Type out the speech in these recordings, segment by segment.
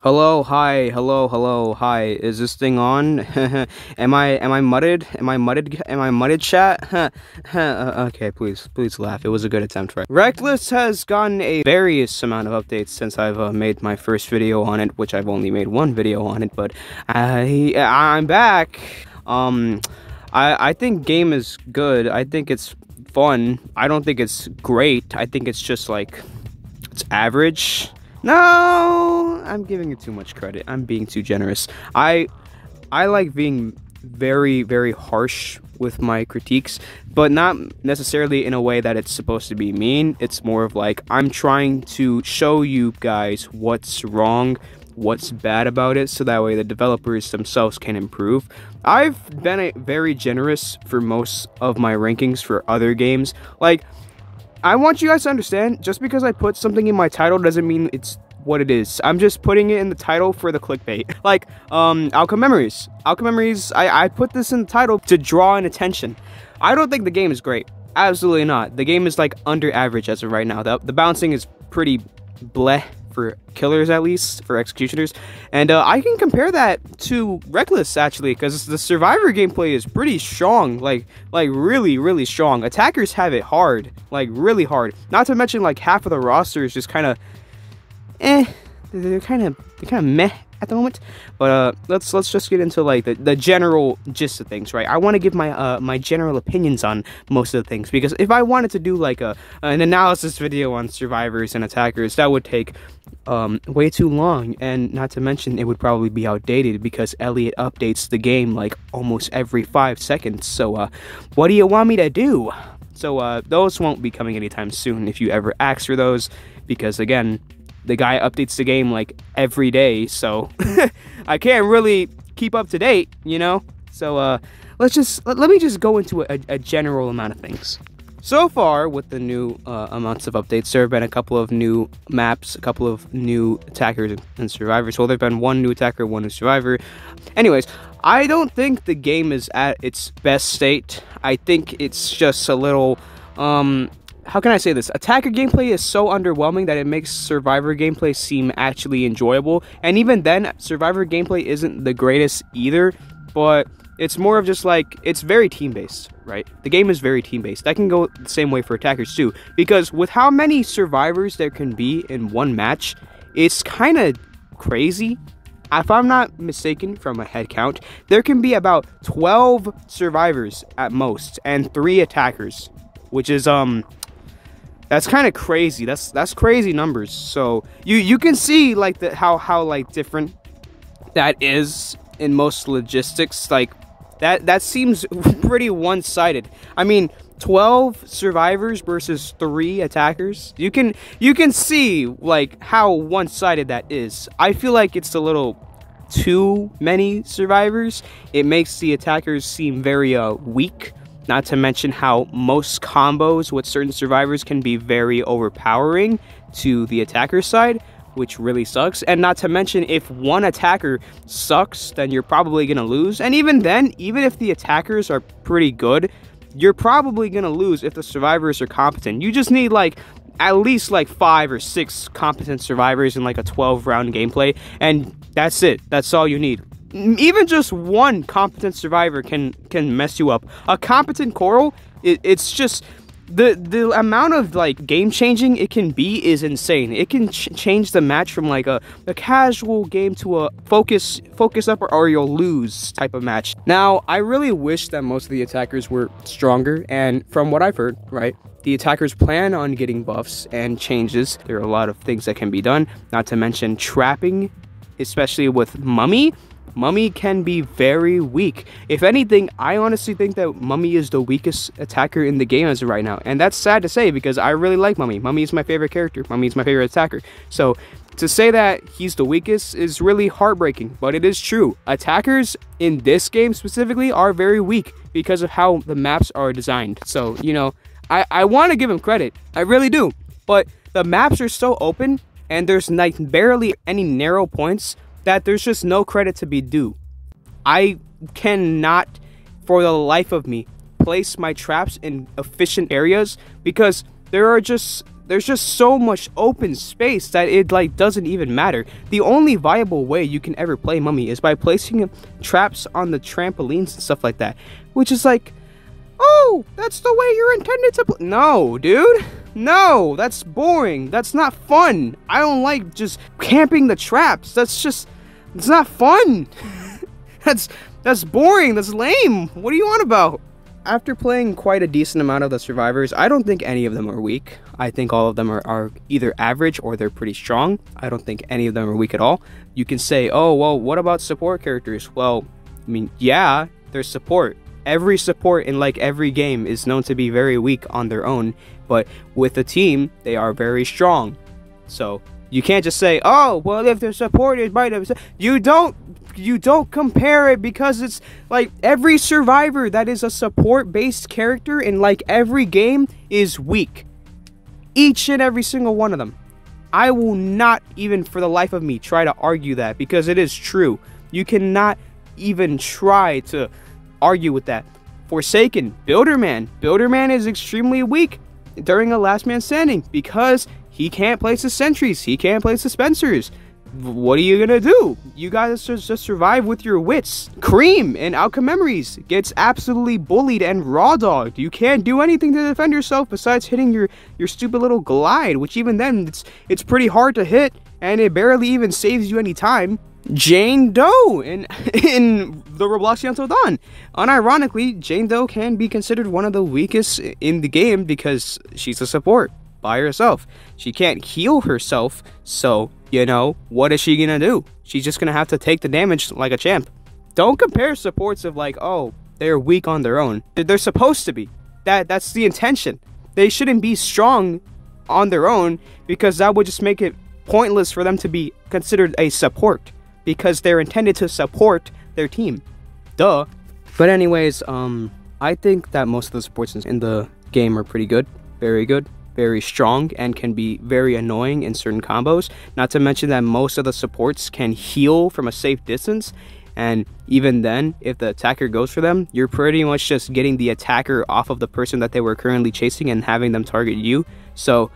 Hello, hi, hello, hi. Is this thing on? Am I mudded? Am I mudded, chat? Okay, please laugh. It was a good attempt, right? Reckless has gotten a various amount of updates since I've made my first video on it, which I've only made one video on it, but I'm back. I think game is good. I think it's fun. I don't think it's great. I think it's just like it's average. No, I'm giving it too much credit. I'm being too generous. I like being very, very harsh with my critiques, but not necessarily in a way that it's supposed to be mean. It's more of like I'm trying to show you guys what's wrong, what's bad about it, so that way the developers themselves can improve. I've been very generous for most of my rankings for other games. Like, I want you guys to understand, just because I put something in my title doesn't mean it's what it is. I'm just putting it in the title for the clickbait. Like, Outcome Memories. Outcome Memories, I put this in the title to draw in attention. I don't think the game is great. Absolutely not. The game is, like, under average as of right now. The bouncing is pretty bleh for killers, at least, for executioners. And I can compare that to Reckless, actually, because the Survivor gameplay is pretty strong, like really, really strong. Attackers have it hard, like really hard. Not to mention, like, half of the roster is just kind of, they're kind of meh at the moment. But let's just get into like the general gist of things, right? I want to give my my general opinions on most of the things, because if I wanted to do like an analysis video on survivors and attackers, that would take way too long, and not to mention it would probably be outdated because Elliot updates the game like almost every 5 seconds. So what do you want me to do? So those won't be coming anytime soon if you ever ask for those, because again, the guy updates the game like every day, so I can't really keep up to date, you know? So let me just go into a general amount of things. So far, with the new amounts of updates, there have been a couple of new maps, a couple of new attackers and survivors. Well, there have been one new attacker, one new survivor. Anyways, I don't think the game is at its best state. I think it's just a little, how can I say this? Attacker gameplay is so underwhelming that it makes Survivor gameplay seem actually enjoyable. And even then, Survivor gameplay isn't the greatest either, but it's more of just like, it's very team-based, right? The game is very team-based. That can go the same way for attackers too, because with how many survivors there can be in one match, it's kind of crazy. If I'm not mistaken from a head count, there can be about 12 survivors at most and 3 attackers, which is that's kind of crazy. That's crazy numbers. So you can see like how like different that is in most logistics. Like that seems pretty one-sided. I mean, 12 survivors versus 3 attackers. You can see like how one-sided that is. I feel like it's a little too many survivors. It makes the attackers seem very weak. Not to mention how most combos with certain survivors can be very overpowering to the attacker side, which really sucks. And not to mention, if one attacker sucks, then you're probably gonna lose. And even then, even if the attackers are pretty good, you're probably gonna lose if the survivors are competent. You just need like at least like 5 or 6 competent survivors in like a 12-round gameplay, and that's it. That's all you need. Even just one competent survivor can mess you up. A competent Coral, it's just the amount of like game changing it can be is insane. It can change the match from like a casual game to a focus up or you'll lose type of match. Now, I really wish that most of the attackers were stronger, and from what I've heard, right, the attackers plan on getting buffs and changes. There are a lot of things that can be done, not to mention trapping, especially with Mummy. Mummy can be very weak. If anything, I honestly think that Mummy is the weakest attacker in the game as of right now. And that's sad to say because I really like Mummy. Mummy is my favorite character. Mummy is my favorite attacker. So to say that he's the weakest is really heartbreaking, but it is true. Attackers in this game specifically are very weak because of how the maps are designed. So, you know, I want to give him credit. I really do. But the maps are so open and there's like barely any narrow points that there's just no credit to be due. I cannot, for the life of me, place my traps in efficient areas because there are just there's just so much open space that it like doesn't even matter. The only viable way you can ever play Mummy is by placing traps on the trampolines and stuff like that, which is like, oh, that's the way you're intended to play. No, dude. No, that's boring. That's not fun. I don't like just camping the traps. It's not fun. That's boring. That's lame. What are you on about? After playing quite a decent amount of the survivors, I don't think any of them are weak. I think all of them are either average or they're pretty strong. I don't think any of them are weak at all. You can say, oh, well, what about support characters? Well, I mean, yeah, they're support. Every support in like every game is known to be very weak on their own, but with a team, they are very strong. So you can't just say, oh, well, if they're supported by themselves, you don't compare it, because it's like every survivor that is a support-based character in like every game is weak. Each and every single one of them. I will not even for the life of me try to argue that, because it is true. You cannot even try to argue with that. Forsaken, Builderman is extremely weak during a last man standing because he can't place the sentries, he can't place the Spencers. What are you gonna do? You guys just survive with your wits. Cream in Outcome Memories gets absolutely bullied and raw dogged. You can't do anything to defend yourself besides hitting your stupid little glide, which even then it's pretty hard to hit and it barely even saves you any time. Jane Doe in the Roblox Until Dawn. Unironically, Jane Doe can be considered one of the weakest in the game because she's a support by herself. She can't heal herself, so, you know, what is she gonna do? She's just gonna have to take the damage like a champ. Don't compare supports of like, oh, they're weak on their own. They're supposed to be. That's the intention. They shouldn't be strong on their own, because that would just make it pointless for them to be considered a support, because they're intended to support their team. Duh. But anyways, I think that most of the supports in the game are pretty good. Very strong, and can be very annoying in certain combos. Not to mention that most of the supports can heal from a safe distance, and even then, if the attacker goes for them, you're pretty much just getting the attacker off of the person that they were currently chasing and having them target you. So,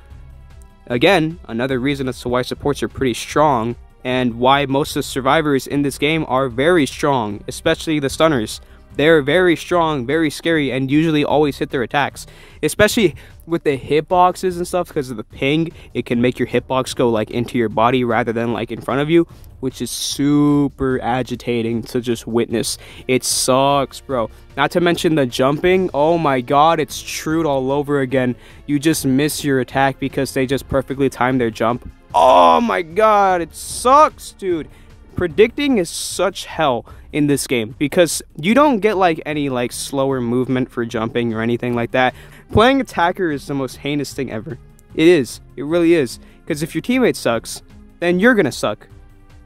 again, another reason as to why supports are pretty strong, and why most of the survivors in this game are very strong, especially the stunners. They're very strong, very scary, and usually always hit their attacks. Especially with the hitboxes and stuff, because of the ping, it can make your hitbox go like into your body rather than like in front of you, which is super agitating to just witness. It sucks, bro. Not to mention the jumping. Oh my god, it's Trude all over again. You just miss your attack because they just perfectly time their jump. Oh my god, it sucks, dude. Predicting is such hell in this game, because you don't get like any like slower movement for jumping or anything like that. Playing attacker is the most heinous thing ever. It is. It really is. Because if your teammate sucks, then you're gonna suck.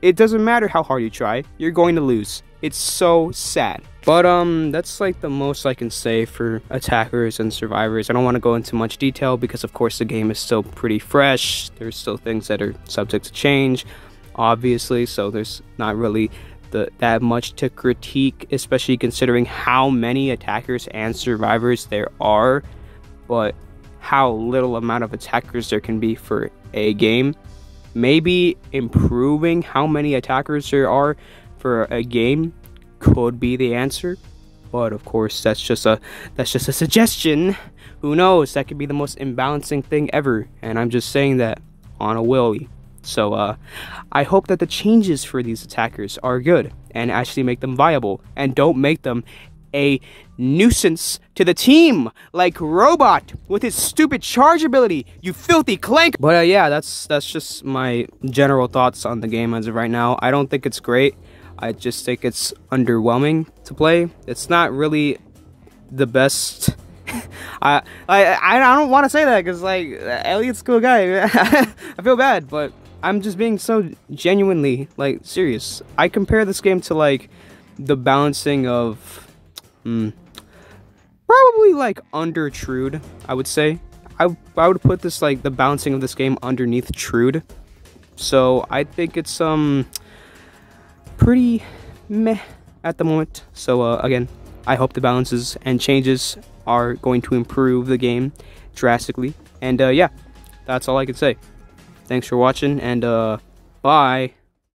It doesn't matter how hard you try, you're going to lose. It's so sad. But that's like the most I can say for attackers and survivors. I don't want to go into much detail because of course the game is still pretty fresh. There's still things that are subject to change, obviously, so there's not really that much to critique, especially considering how many attackers and survivors there are, but how little amount of attackers there can be for a game. Maybe improving how many attackers there are for a game could be the answer, but of course that's just a suggestion. Who knows? That could be the most imbalancing thing ever, and I'm just saying that on a willy. So I hope that the changes for these attackers are good and actually make them viable, and don't make them a nuisance to the team like Robot with his stupid charge ability, you filthy clank. But yeah, that's just my general thoughts on the game as of right now. I don't think it's great. I just think it's underwhelming to play. It's not really the best. I don't want to say that because like Elliot's a cool guy. I feel bad, but I'm just being so genuinely like serious. I compare this game to like the balancing of probably like under Trude, I would say. I would put this like the balancing of this game underneath Trude. So I think it's pretty meh at the moment. So again, I hope the balances and changes are going to improve the game drastically. And yeah, That's all I can say. Thanks for watching, and bye.